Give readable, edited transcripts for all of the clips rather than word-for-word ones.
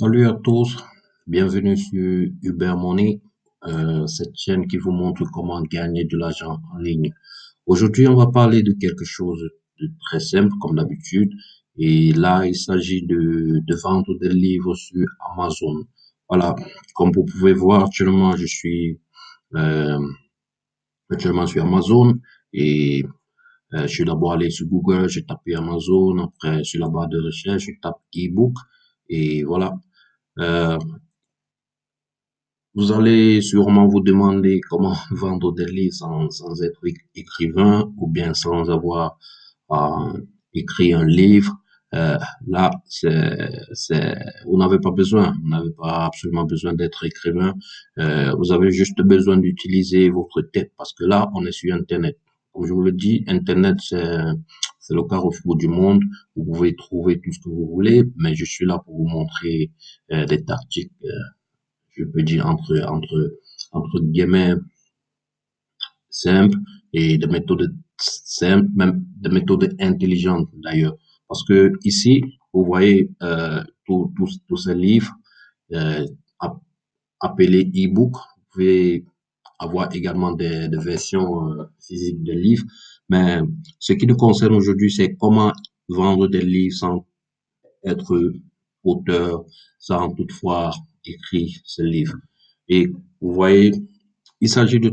Salut à tous, bienvenue sur Uber Money, cette chaîne qui vous montre comment gagner de l'argent en ligne. Aujourd'hui, on va parler de quelque chose de très simple comme d'habitude. Et là, il s'agit de vendre des livres sur Amazon. Voilà, comme vous pouvez voir, euh, actuellement sur Amazon et je suis d'abord allé sur Google, j'ai tapé Amazon, après sur la barre de recherche, je tape e-book et voilà. Euh, Vous allez sûrement vous demander comment vendre des livres sans être écrivain ou bien sans avoir écrit un livre. Euh, Là, vous n'avez pas besoin, vous n'avez pas absolument besoin d'être écrivain. Vous avez juste besoin d'utiliser votre tête parce que là, on est sur Internet. Comme je vous le dis, Internet, c'est le carrefour du monde. Vous pouvez trouver tout ce que vous voulez, mais je suis là pour vous montrer des tactiques je peux dire entre guillemets simples et des méthodes simples, même des méthodes intelligentes d'ailleurs. Parce que ici, vous voyez tous ces livres euh, appelés e-book. Vous pouvez avoir également des versions physiques de livres. Mais ce qui nous concerne aujourd'hui, c'est comment vendre des livres sans être auteur, sans toutefois écrire ce livre. Et vous voyez, il s'agit de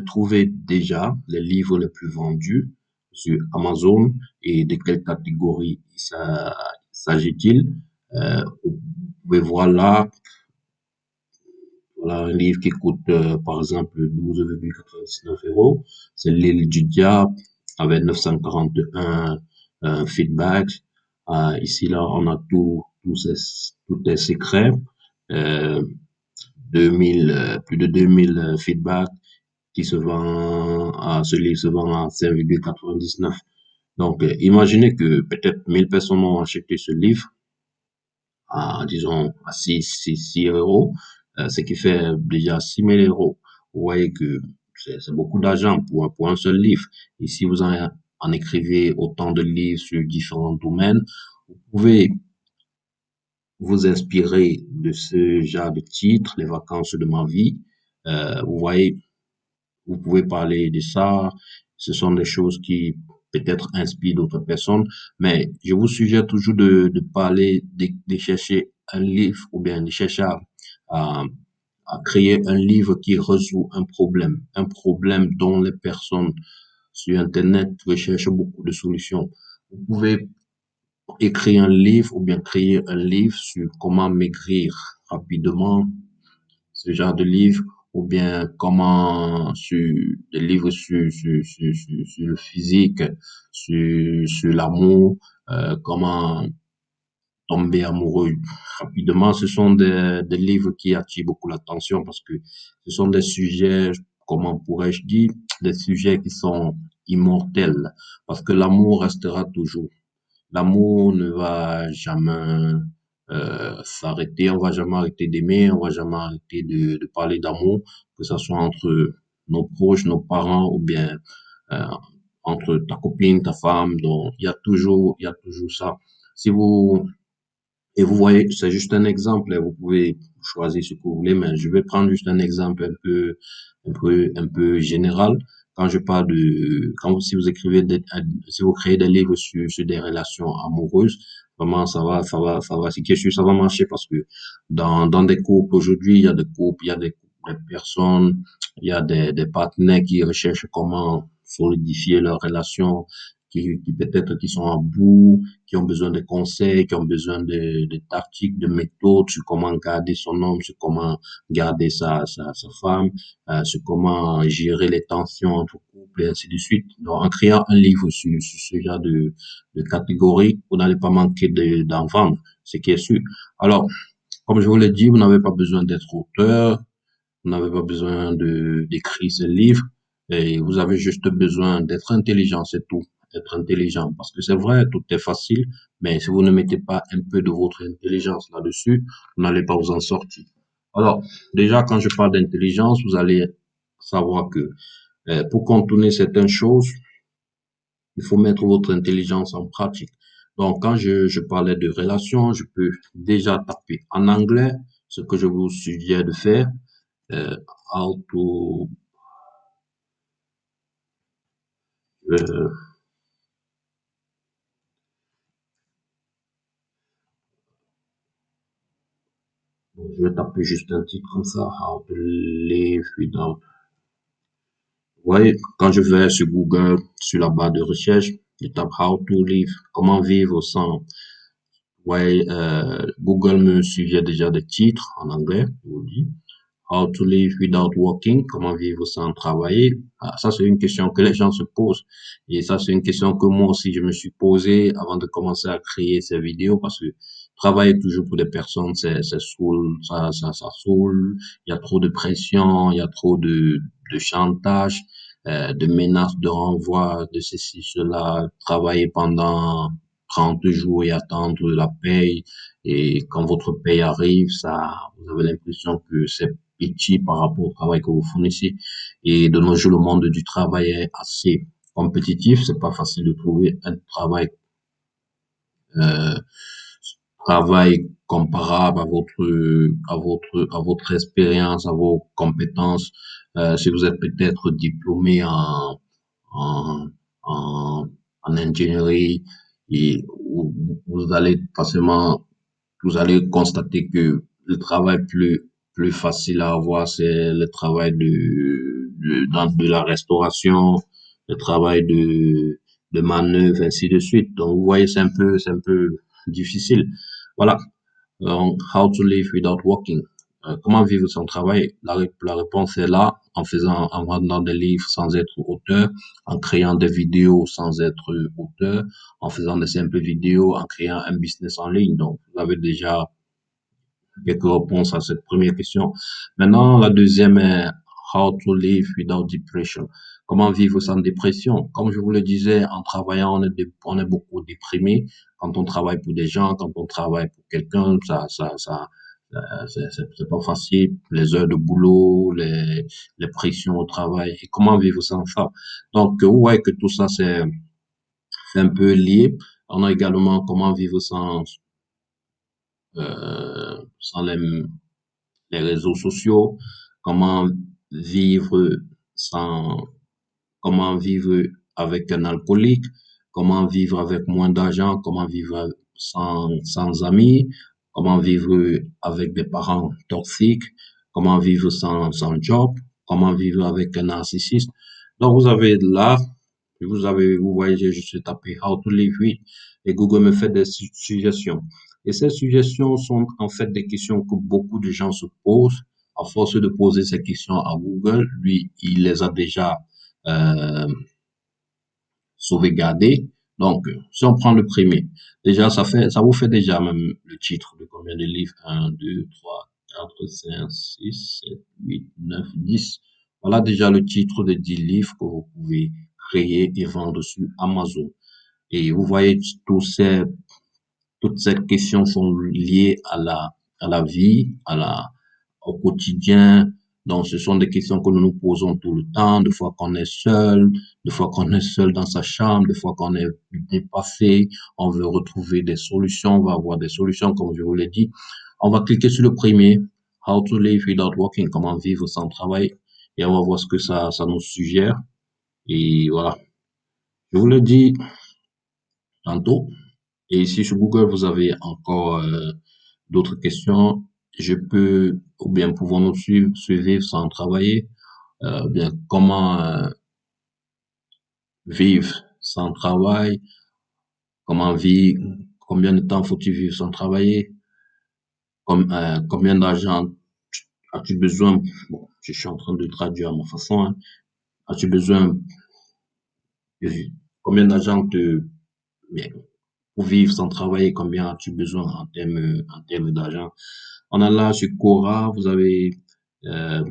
trouver déjà les livres les plus vendus sur Amazon et de quelle catégorie s'agit-il. Vous pouvez voir là, voilà un livre qui coûte par exemple 12,99 €. C'est L'île du diable avec 941 feedbacks. Ici, là, on a tous les secrets. Euh, 2000, plus de 2000 feedbacks qui se vend ce livre se vend à 5,99. Donc, imaginez que peut-être 1000 personnes ont acheté ce livre à, disons, à 6 euros, ce qui fait déjà 6 000 €. Vous voyez que c'est beaucoup d'argent pour un seul livre. Et si vous en écrivez autant de livres sur différents domaines, vous pouvez vous inspirer de ce genre de titre, Les vacances de ma vie. Vous voyez, vous pouvez parler de ça. Ce sont des choses qui peut-être inspirent d'autres personnes, mais je vous suggère toujours de parler, de chercher un livre ou bien de chercher à, à créer un livre qui résout un problème dont les personnes sur Internet recherchent beaucoup de solutions. Vous pouvez écrire un livre ou bien créer un livre sur comment maigrir rapidement, ce genre de livre, ou bien comment sur des livres sur le physique, sur l'amour, comment tomber amoureux rapidement. Ce sont des livres qui attirent beaucoup l'attention parce que ce sont des sujets, comment pourrais-je dire, des sujets qui sont immortels parce que l'amour restera toujours. L'amour ne va jamais s'arrêter, on va jamais arrêter d'aimer, on va jamais arrêter de parler d'amour, que ce soit entre nos proches, nos parents ou bien euh, entre ta copine, ta femme. Donc il y a toujours ça. Si vous et vous voyez, c'est juste un exemple, hein, vous pouvez choisir ce que vous voulez, mais je vais prendre juste un exemple un peu général. Quand je parle si vous écrivez si vous créez des livres sur des relations amoureuses, vraiment, c'est que sûr, ça va marcher parce que dans des couples aujourd'hui, il y a des couples, il y a des personnes, il y a des partenaires qui recherchent comment solidifier leur relation, qui peut-être qui sont à bout, qui ont besoin de conseils, qui ont besoin de tactiques, de méthodes sur comment garder son homme, sur comment garder sa femme, sur comment gérer les tensions entre couples et ainsi de suite. Donc, en créant un livre sur ce genre de catégorie, vous n'allez pas manquer d'en vendre, ce qui est sûr. Alors, comme je vous l'ai dit, vous n'avez pas besoin d'être auteur, vous n'avez pas besoin d'écrire ce livre, et vous avez juste besoin d'être intelligent, c'est tout. Être intelligent. Parce que c'est vrai, tout est facile, mais si vous ne mettez pas un peu de votre intelligence là-dessus, vous n'allez pas vous en sortir. Alors, déjà, quand je parle d'intelligence, vous allez savoir que pour contourner certaines choses, il faut mettre votre intelligence en pratique. Donc, quand je parlais de relation, je peux déjà taper en anglais, ce que je vous suggère de faire. Euh, how to, euh, bon, je vais taper juste un titre comme ça, how to live without. Vous voyez, quand je vais sur Google, sur la barre de recherche, je tape how to live, comment vivre sans. Ouais, Google me suggère déjà des titres en anglais, je vous le dis. How to live without working, comment vivre sans travailler. Ah, ça, c'est une question que les gens se posent. Et ça, c'est une question que moi aussi, je me suis posée avant de commencer à créer ces vidéos parce que travailler toujours pour des personnes, c'est saoule, ça saoule. Il y a trop de pression, il y a trop de chantage, de menaces de renvoi, de ceci, cela. Travailler pendant 30 jours et attendre la paye. Et quand votre paye arrive, ça, vous avez l'impression que c'est petit par rapport au travail que vous fournissez. Et de nos jours, le monde du travail est assez compétitif. C'est pas facile de trouver un euh, travail comparable à votre expérience, à vos compétences. Si vous êtes peut-être diplômé en, en, en ingénierie et vous allez forcément vous allez constater que le travail plus facile à avoir, c'est le travail de la restauration, le travail de manœuvre, ainsi de suite. Donc, vous voyez, c'est un peu difficile. Voilà. Donc, how to live without working. Comment vivre sans travail? La réponse est là, en vendant des livres sans être auteur, en créant des vidéos sans être auteur, en faisant des simples vidéos, en créant un business en ligne. Donc, vous avez déjà quelques réponses à cette première question. Maintenant, la deuxième est how to live without depression. Comment vivre sans dépression? Comme je vous le disais, en travaillant, on est beaucoup déprimé. Quand on travaille pour des gens, quand on travaille pour quelqu'un, c'est pas facile. Les heures de boulot, les pressions au travail. Et comment vivre sans ça? Donc, vous voyez que tout ça, c'est un peu lié. On a également comment vivre sans les réseaux sociaux, comment vivre sans, comment vivre avec un alcoolique, comment vivre avec moins d'argent, comment vivre sans amis, comment vivre avec des parents toxiques, comment vivre sans job, comment vivre avec un narcissiste. Donc, vous avez là, vous voyez, je suis tapé How to live with et Google me fait des suggestions. Et ces suggestions sont en fait des questions que beaucoup de gens se posent. À force de poser ces questions à Google, lui, il les a déjà euh, sauvegardées. Donc, si on prend le premier, déjà, ça vous fait déjà même le titre de combien de livres? Un, 2, 3, 4, 5, 6, 7, 8, 9, 10. Voilà déjà le titre de 10 livres que vous pouvez créer et vendre sur Amazon. Et vous voyez, toutes ces questions sont liées à la vie, au quotidien. Donc, ce sont des questions que nous nous posons tout le temps, des fois qu'on est seul, des fois qu'on est seul dans sa chambre, des fois qu'on est dépassé, on veut retrouver des solutions, on va avoir des solutions, comme je vous l'ai dit. On va cliquer sur le premier, How to live without working, comment vivre sans travail, et on va voir ce que ça nous suggère. Et voilà. Je vous le dis tantôt. Et si sur Google, vous avez encore d'autres questions, je peux, ou bien pouvons-nous suivre sans travailler, bien comment vivre sans travail, comment vivre, combien de temps faut-il vivre sans travailler, combien d'argent as-tu besoin, bon, je suis en train de traduire à ma façon, hein, as-tu besoin, de, combien d'argent bien, pour vivre sans travailler, combien as-tu besoin en termes d'argent. On a là sur Quora, vous avez euh,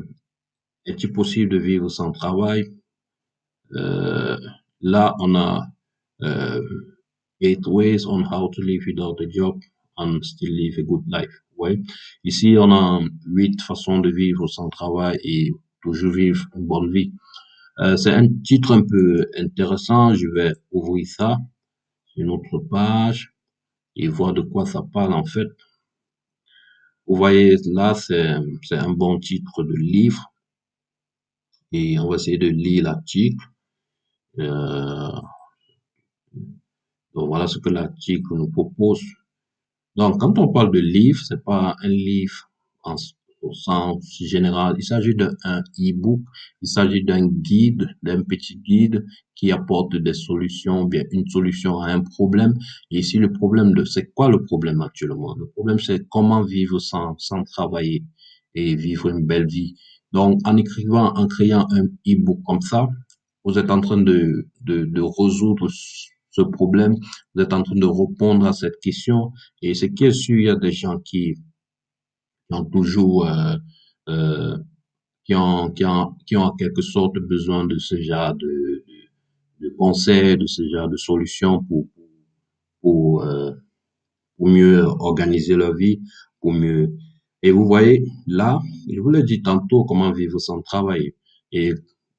est-il possible de vivre sans travail? Euh, Là, on a euh, 8 ways on how to live without a job and still live a good life. Ouais. Ici, on a 8 façons de vivre sans travail et toujours vivre une bonne vie. C'est un titre un peu intéressant. Je vais ouvrir ça sur une autre page. et voir de quoi ça parle en fait. Vous voyez, là, c'est un bon titre de livre et on va essayer de lire l'article. Euh, donc voilà ce que l'article nous propose. Donc, quand on parle de livre, c'est pas un livre en, au sens général. Il s'agit d'un e-book. Il s'agit d'un guide, d'un petit guide qui apporte des solutions, bien une solution à un problème. Et ici, le problème c'est quoi le problème actuellement? Le problème, c'est comment vivre sans travailler et vivre une belle vie. Donc, en créant un e-book comme ça, vous êtes en train de résoudre ce problème. Vous êtes en train de répondre à cette question. Et ce qui est sûr, il y a des gens qui ont toujours, euh, qui ont en quelque sorte besoin de ce genre de conseils, de ce genre de solutions pour, euh, pour mieux organiser leur vie, pour mieux. Et vous voyez, là, je vous l'ai dit tantôt, comment vivre sans travail. Et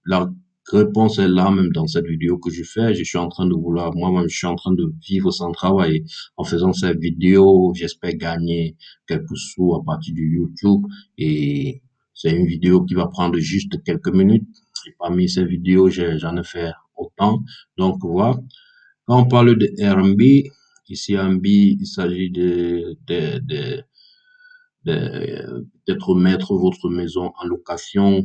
la réponse est là, même dans cette vidéo que je fais. Je suis en train de vouloir, moi-même, je suis en train de vivre sans travail. En faisant cette vidéo, j'espère gagner quelques sous à partir du YouTube. Et c'est une vidéo qui va prendre juste quelques minutes. Et parmi ces vidéos, j'en ai fait autant. Donc, voilà. Quand on parle de Airbnb, ici Airbnb, il s'agit peut-être mettre votre maison en location.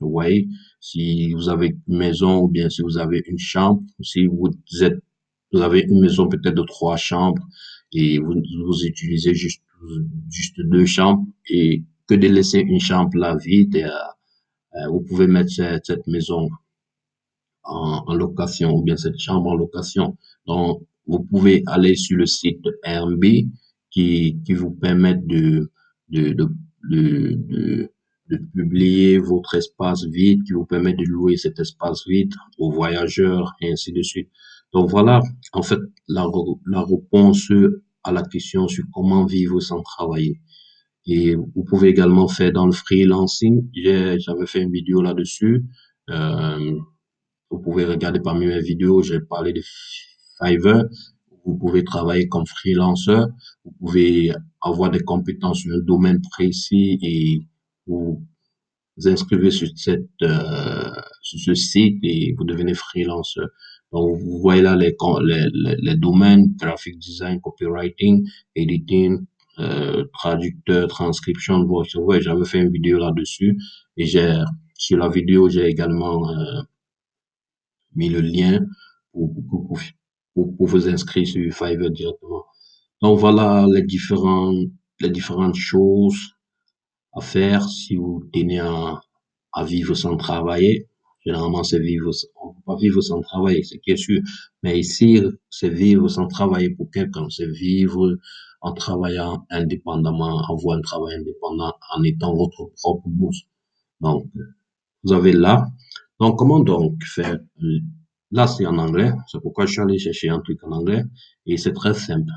Vous voyez, si vous avez une maison ou bien si vous avez une chambre, si vous avez une maison peut-être de 3 chambres et vous utilisez juste 2 chambres et que de laisser une chambre là vide, vous pouvez mettre cette maison en location ou bien cette chambre en location. Donc, vous pouvez aller sur le site Airbnb qui vous permet de, de, de, de, de publier votre espace vide, qui vous permet de louer cet espace vide aux voyageurs et ainsi de suite. Donc voilà, en fait, la réponse à la question sur comment vivre sans travailler. Et vous pouvez également faire dans le freelancing. J'avais fait une vidéo là-dessus. Euh, Vous pouvez regarder parmi mes vidéos, j'ai parlé de Fiverr. Vous pouvez travailler comme freelancer. Vous pouvez avoir des compétences sur un domaine précis et vous inscrivez sur ce site et vous devenez freelancer. Donc, vous voyez là les domaines, graphic design, copywriting, editing, traducteur, transcription de voix. Ouais, j'avais fait une vidéo là-dessus et sur la vidéo, j'ai également, mis le lien pour vous inscrire sur Fiverr directement. Donc voilà les différentes choses à faire si vous tenez à vivre sans travailler. Généralement, on peut pas vivre sans travailler, c'est qui est sûr. Mais ici, c'est vivre sans travailler pour quelqu'un, c'est vivre en travaillant indépendamment, avoir un travail indépendant en étant votre propre boss. Donc, vous avez là. Donc, comment donc faire? Là, c'est en anglais. C'est pourquoi je suis allé chercher un truc en anglais. Et c'est très simple.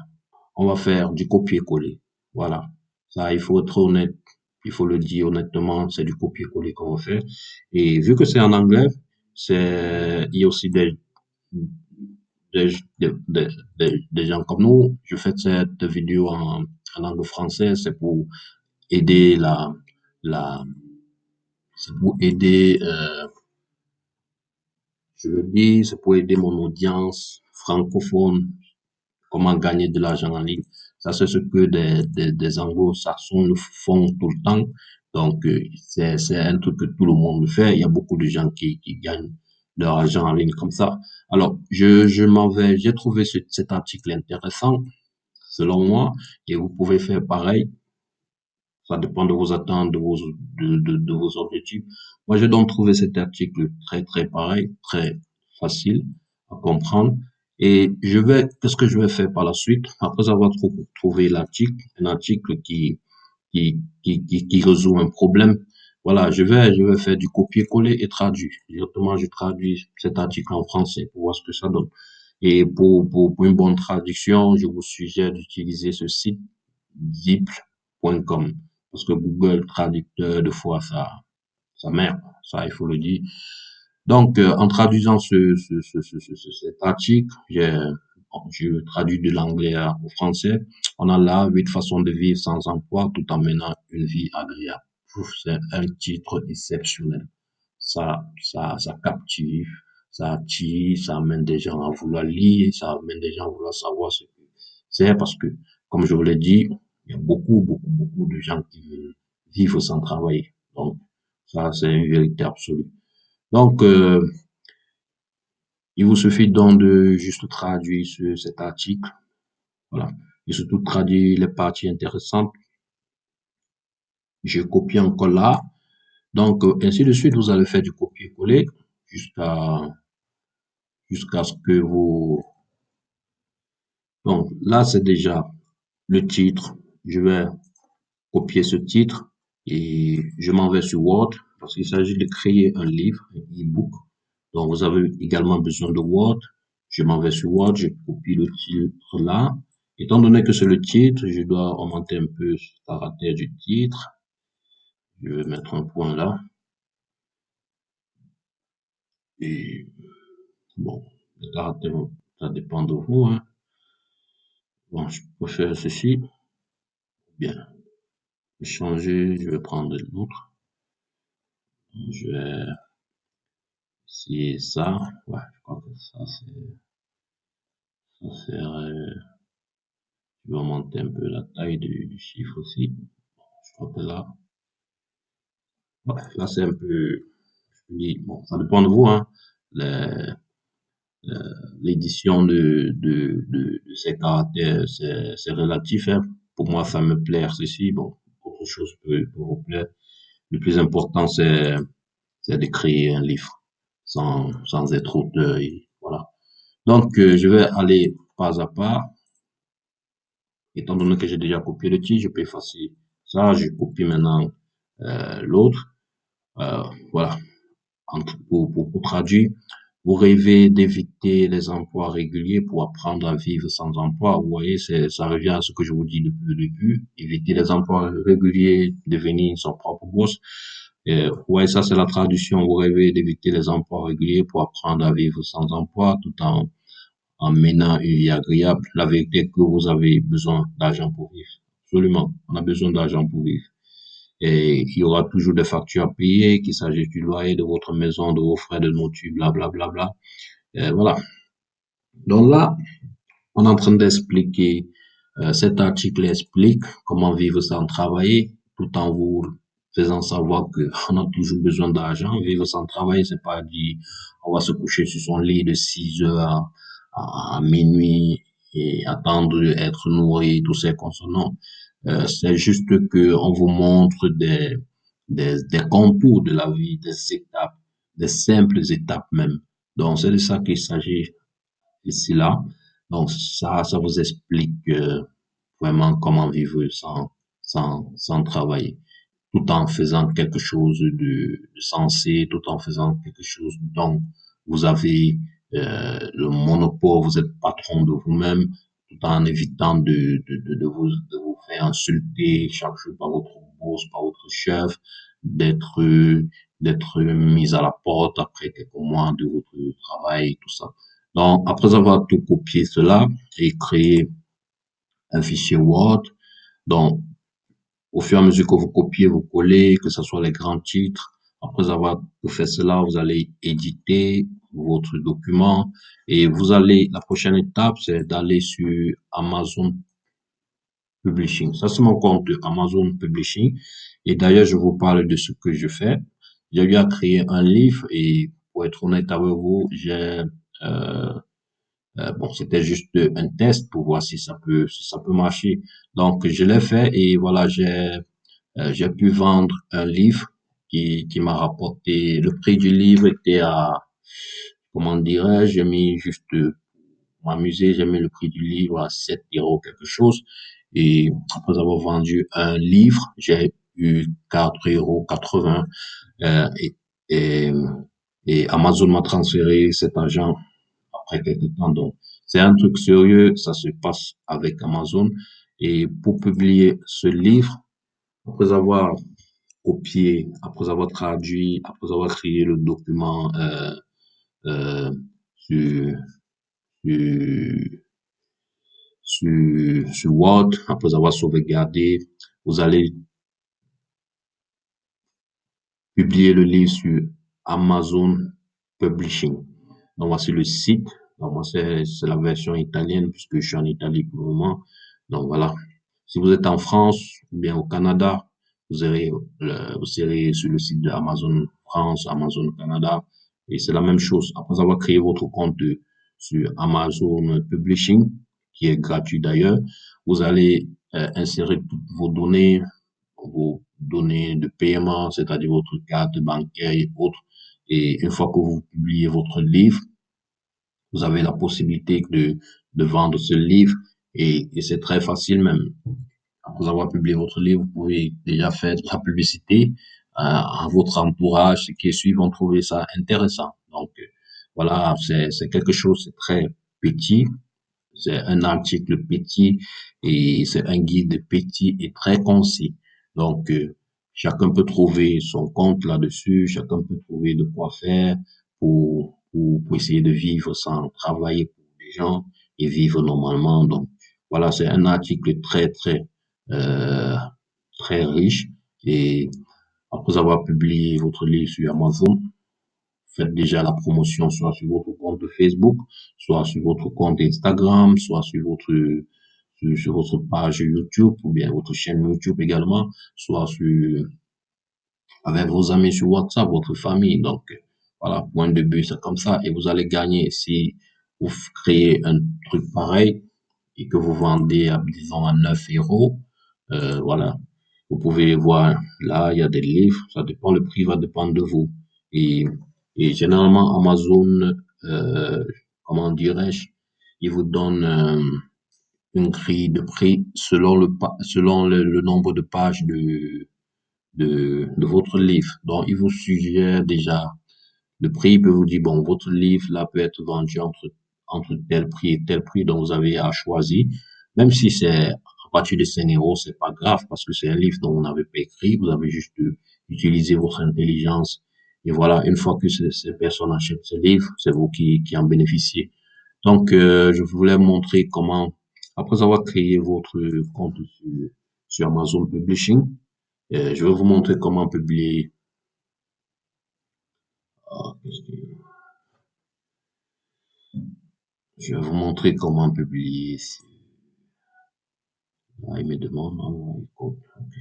On va faire du copier-coller. Voilà. Ça, il faut être honnête. Il faut le dire honnêtement. C'est du copier-coller qu'on va faire. Et vu que c'est en anglais, il y a aussi des, des gens comme nous. Je fais cette vidéo en langue française. Aider la, c'est pour aider, je le dis, c'est pour aider mon audience francophone, comment gagner de l'argent en ligne. Ça, c'est ce que des anglo-saxons font tout le temps. Donc, c'est un truc que tout le monde fait. Il y a beaucoup de gens qui gagnent leur argent en ligne comme ça. Alors, j'ai trouvé cet article intéressant, selon moi, et vous pouvez faire pareil. Ça dépend de vos attentes, de vos objectifs. Moi, j'ai donc trouvé cet article très, très pareil, très facile à comprendre. Et qu'est-ce que je vais faire par la suite, après avoir trouvé l'article, un article qui résout un problème. Voilà, je vais faire du copier-coller et traduire. Directement, je traduis cet article en français pour voir ce que ça donne. Et pour une bonne traduction, je vous suggère d'utiliser ce site Zipl.com. Parce que Google Traducteur, de fois, ça merde. Ça, il faut le dire. Donc, en traduisant cet article, je traduis de l'anglais au français. On a là 8 façons de vivre sans emploi tout en menant une vie agréable. C'est un titre exceptionnel. Ça captive, ça attire, ça amène des gens à vouloir lire, ça amène des gens à vouloir savoir ce que c'est parce que, comme je vous l'ai dit, il y a beaucoup de gens qui veulent vivre sans travailler. Donc, ça, c'est une vérité absolue. Donc, il vous suffit donc de juste traduire cet article, voilà, et surtout traduire les parties intéressantes. Je copie encore là. Donc, ainsi de suite, vous allez faire du copier-coller jusqu'à jusqu'à ce que vous... Donc, là, c'est déjà le titre. Je vais copier ce titre et je m'en vais sur Word parce qu'il s'agit de créer un livre, un e-book. Donc, vous avez également besoin de Word. Je m'en vais sur Word, je copie le titre là. Étant donné que c'est le titre, je dois augmenter un peu le caractère du titre. Je vais mettre un point là. Et bon, le caractère, ça dépend de vous, hein. Bon, je peux faire ceci. Bien, changer, je vais prendre l'autre. Je vais essayer ça. Ouais, je crois que ça serait, je vais augmenter un peu la taille du chiffre aussi. Je crois que là, ouais, là c'est un peu, je dis, bon, ça dépend de vous, hein. Les- L'édition de ces caractères, c'est relatif, hein. Pour moi, ça me plaire ceci. Bon, autre chose peut vous plaire. Le plus important, c'est de créer un livre sans être auteur et voilà. Donc, je vais aller pas à pas. Étant donné que j'ai déjà copié le titre, je peux effacer ça. Je copie maintenant l'autre. Euh, voilà. Pour traduire, vous rêvez d'éviter les emplois réguliers pour apprendre à vivre sans emploi. Vous voyez, ça revient à ce que je vous dis depuis le début. Éviter les emplois réguliers, devenir son propre boss. Ouais, ça c'est la traduction. Vous rêvez d'éviter les emplois réguliers pour apprendre à vivre sans emploi tout en menant une vie agréable. La vérité est que vous avez besoin d'argent pour vivre. Absolument. On a besoin d'argent pour vivre. Et il y aura toujours des factures à payer, qu'il s'agisse du loyer de votre maison, de vos frais de nourriture, blablabla. Bla, bla, bla. Voilà. Donc là, on est en train d'expliquer, cet article explique comment vivre sans travailler, tout en vous faisant savoir que on a toujours besoin d'argent. Vivre sans travail, c'est pas dire on va se coucher sur son lit de 6 heures à minuit et attendre d'être nourri, tous ces consonants. C'est juste que on vous montre des contours de la vie, des étapes, des simples étapes même. Donc, c'est de ça qu'il s'agit ici là. Donc, ça vous explique vraiment comment vivre sans travailler, tout en faisant quelque chose de sensé, tout en faisant quelque chose dont vous avez le monopole, vous êtes patron de vous-même, tout en évitant de vous faire insulter chaque jour par votre boss, par votre chef, d'être d'être mis à la porte après quelques mois de votre travail, tout ça. Donc, après avoir tout copié cela et créé un fichier Word, donc au fur et à mesure que vous copiez, vous collez, que ce soit les grands titres. Après avoir fait cela, vous allez éditer votre document et la prochaine étape, c'est d'aller sur Amazon Publishing. Ça, c'est mon compte de Amazon Publishing. Et d'ailleurs, je vous parle de ce que je fais. J'ai eu à créer un livre et pour être honnête avec vous, euh, bon, c'était juste un test pour voir si ça peut marcher. Donc, je l'ai fait et voilà, j'ai pu vendre un livre qui m'a rapporté, le prix du livre était comment dirais-je, j'ai mis juste, pour m'amuser, j'ai mis le prix du livre à 7 euros quelque chose. Et après avoir vendu un livre, j'ai eu 4,80 € et, et Amazon m'a transféré cet argent après quelques temps. Donc, c'est un truc sérieux, ça se passe avec Amazon. Et pour publier ce livre, après avoir copié, après avoir traduit, après avoir créé le document euh, sur, sur, sur Word, après avoir sauvegardé, vous allez publier le livre sur Amazon Publishing. Donc, voici le site. Donc, moi, c'est la version italienne puisque je suis en Italie pour le moment. Donc, voilà. Si vous êtes en France ou bien au Canada, vous serez sur le site de Amazon France, Amazon Canada. Et c'est la même chose. Après avoir créé votre compte sur Amazon Publishing, qui est gratuit d'ailleurs, vous allez insérer toutes vos données de paiement, c'est-à-dire votre carte bancaire et autres. Et une fois que vous publiez votre livre, vous avez la possibilité de vendre ce livre et c'est très facile même. Après avoir publié votre livre, vous pouvez déjà faire de la publicité à votre entourage, ceux qui suivent vont trouver ça intéressant. Donc voilà, c'est quelque chose, c'est très petit, c'est un article petit et c'est un guide petit et très concis. Donc, chacun peut trouver son compte là-dessus, chacun peut trouver de quoi faire pour essayer de vivre sans travailler pour des gens et vivre normalement. Donc, voilà, c'est un article euh, très riche. Et après avoir publié votre livre sur Amazon, faites déjà la promotion soit sur votre compte Facebook, soit sur votre compte Instagram, soit sur votre page YouTube ou bien votre chaîne YouTube également, soit avec vos amis sur WhatsApp, votre famille. Donc, voilà, point de but, c'est comme ça. Et vous allez gagner si vous créez un truc pareil et que vous vendez, disons, à 9 euros. Voilà. Vous pouvez voir, là, il y a des livres, ça dépend, le prix va dépendre de vous. Et, et généralement, Amazon, comment dirais-je, il vous donne une grille de prix selon le nombre de pages de votre livre. Donc, il vous suggère déjà le prix, il peut vous dire, bon, votre livre, là, peut être vendu entre tel prix et tel prix, donc vous avez à choisir. Même si c'est à partir de 5 euros, c'est pas grave parce que c'est un livre dont vous n'avez pas écrit, vous avez juste utilisé votre intelligence. Et voilà, une fois que ces personnes achètent ce livre, c'est vous qui en bénéficiez. Donc, je voulais vous montrer comment, après avoir créé votre compte sur Amazon Publishing, je vais vous montrer comment publier. Qu'est-ce que- Je vais vous montrer comment publier. Ah, il me demande d'envoyer le code. Ok.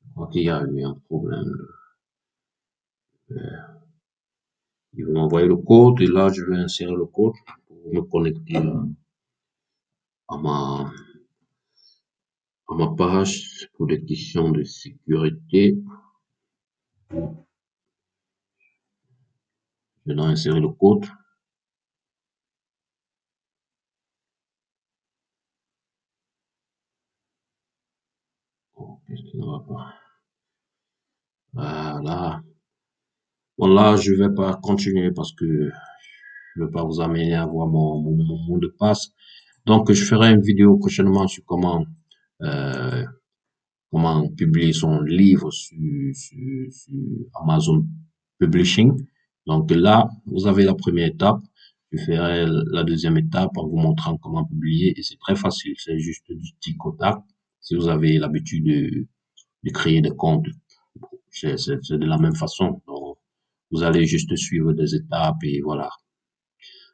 Je crois qu'il y a eu un problème. Il va m'envoyer le code et là, je vais insérer le code pour me connecter à ma page pour des questions de sécurité. Je dois insérer le code. Oh, qu'est-ce qui ne va pas? Voilà. Bon, là, je vais pas continuer parce que je ne veux pas vous amener à voir mon mot de passe. Donc, je ferai une vidéo prochainement sur euh, comment publier son livre sur Amazon Publishing. Donc là, vous avez la première étape. Je ferai la deuxième étape en vous montrant comment publier et c'est très facile. C'est juste du tic au tac. Si vous avez l'habitude de créer des comptes, c'est de la même façon. Donc, vous allez juste suivre des étapes et voilà.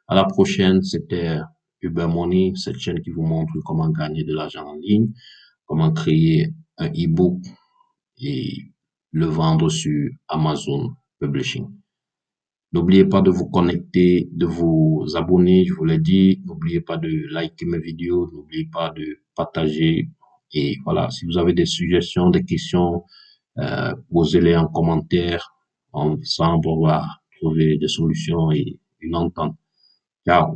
À la prochaine, c'était Uber Money, cette chaîne qui vous montre comment gagner de l'argent en ligne, comment créer un e-book et le vendre sur Amazon Publishing. N'oubliez pas de vous connecter, de vous abonner, je vous l'ai dit. N'oubliez pas de liker mes vidéos, n'oubliez pas de partager. Et voilà, si vous avez des suggestions, des questions, posez-les en commentaire. Ensemble, on va trouver des solutions et une entente. Ciao.